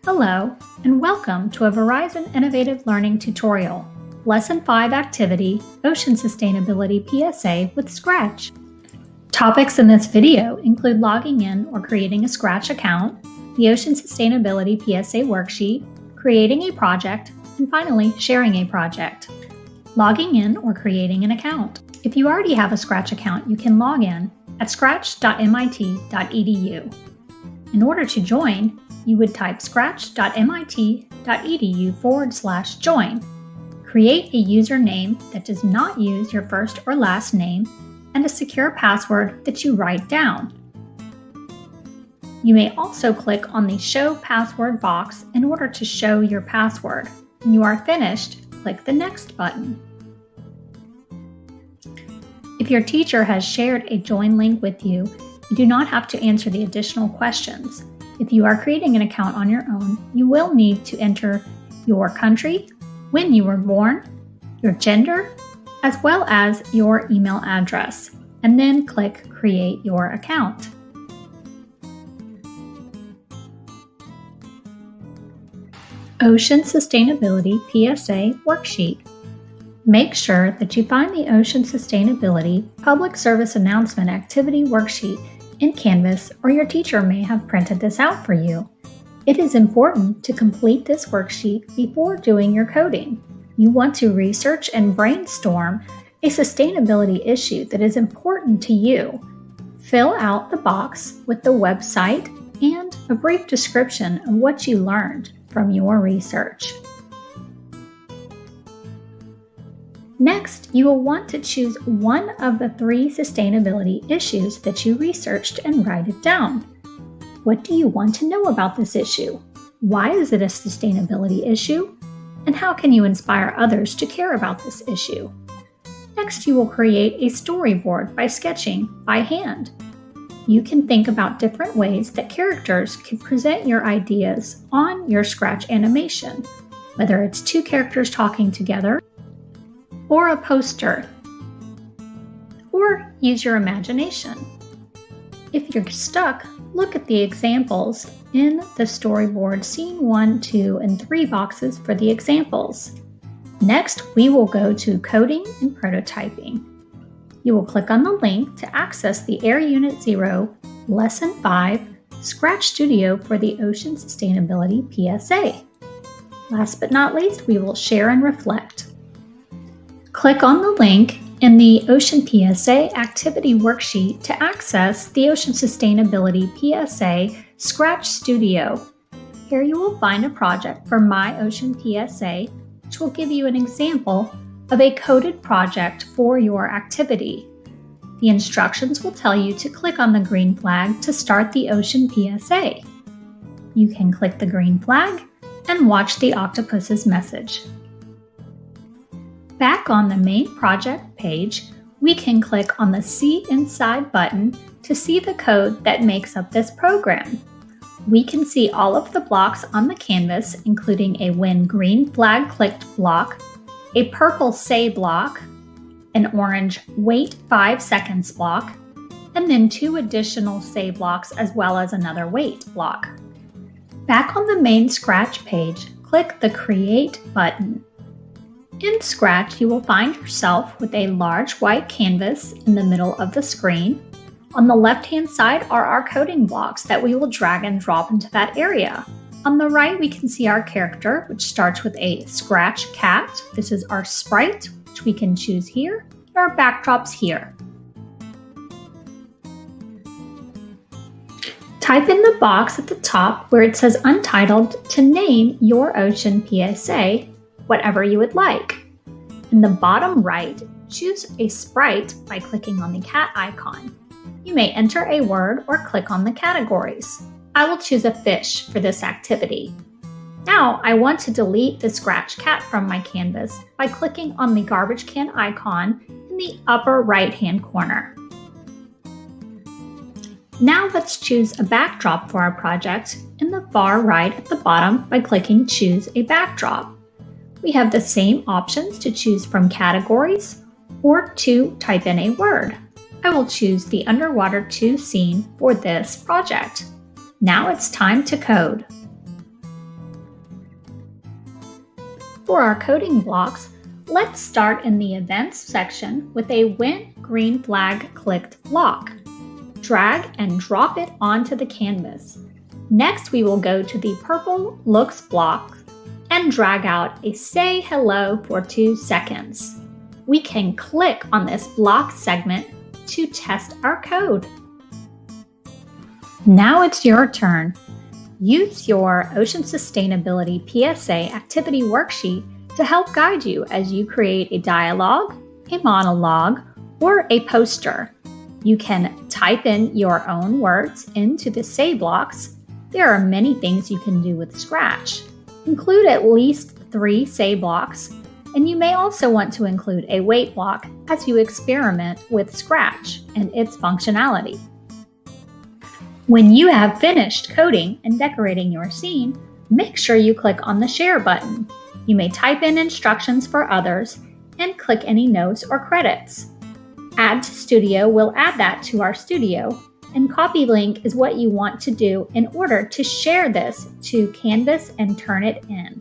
Hello, and welcome to a Verizon Innovative Learning tutorial, Lesson 5 Activity, Ocean Sustainability PSA with Scratch. Topics in this video include logging in or creating a Scratch account, the Ocean Sustainability PSA worksheet, creating a project, and finally, sharing a project. Logging in or creating an account. If you already have a Scratch account, you can log in at scratch.mit.edu. In order to join, you would type scratch.mit.edu/join. Create a username that does not use your first or last name and a secure password that you write down. You may also click on the Show Password box in order to show your password. When you are finished, click the Next button. If your teacher has shared a join link with you, you do not have to answer the additional questions. If you are creating an account on your own, you will need to enter your country, when you were born, your gender, as well as your email address, and then click Create Your Account. Ocean Sustainability PSA Worksheet. Make sure that you find the Ocean Sustainability Public Service Announcement Activity Worksheet in Canvas, or your teacher may have printed this out for you. It is important to complete this worksheet before doing your coding. You want to research and brainstorm a sustainability issue that is important to you. Fill out the box with the website and a brief description of what you learned from your research. Next, you will want to choose one of the 3 sustainability issues that you researched and write it down. What do you want to know about this issue? Why is it a sustainability issue? And how can you inspire others to care about this issue? Next, you will create a storyboard by sketching by hand. You can think about different ways that characters can present your ideas on your Scratch animation, whether it's 2 characters talking together, or a poster, or use your imagination. If you're stuck, look at the examples in the storyboard scene 1, 2, and 3 boxes for the examples. Next, we will go to Coding and Prototyping. You will click on the link to access the Air Unit 0 Lesson 5 Scratch Studio for the Ocean Sustainability PSA. Last but not least, we will share and reflect. Click on the link in the Ocean PSA Activity Worksheet to access the Ocean Sustainability PSA Scratch Studio. Here you will find a project for My Ocean PSA, which will give you an example of a coded project for your activity. The instructions will tell you to click on the green flag to start the Ocean PSA. You can click the green flag and watch the octopus's message. Back on the main project page, we can click on the See Inside button to see the code that makes up this program. We can see all of the blocks on the canvas, including a When Green Flag Clicked block, a purple Say block, an orange Wait 5 seconds block, and then 2 additional Say blocks as well as another Wait block. Back on the main Scratch page, click the Create button. In Scratch, you will find yourself with a large white canvas in the middle of the screen. On the left-hand side are our coding blocks that we will drag and drop into that area. On the right, we can see our character, which starts with a Scratch cat. This is our sprite, which we can choose here, and our backdrops here. Type in the box at the top where it says Untitled to name your Ocean PSA, whatever you would like. In the bottom right, choose a sprite by clicking on the cat icon. You may enter a word or click on the categories. I will choose a fish for this activity. Now I want to delete the Scratch cat from my canvas by clicking on the garbage can icon in the upper right-hand corner. Now let's choose a backdrop for our project in the far right at the bottom by clicking Choose a Backdrop. We have the same options to choose from categories or to type in a word. I will choose the Underwater 2 scene for this project. Now it's time to code. For our coding blocks, let's start in the Events section with a When Green Flag Clicked block. Drag and drop it onto the canvas. Next, we will go to the Purple Looks block and drag out a Say Hello for 2 seconds. We can click on this block segment to test our code. Now it's your turn. Use your Ocean Sustainability PSA activity worksheet to help guide you as you create a dialogue, a monologue, or a poster. You can type in your own words into the Say blocks. There are many things you can do with Scratch. Include at least 3 Say blocks, and you may also want to include a Wait block as you experiment with Scratch and its functionality. When you have finished coding and decorating your scene, make sure you click on the Share button. You may type in instructions for others and click any notes or credits. Add to Studio will add that to our studio, and Copy Link is what you want to do in order to share this to Canvas and turn it in.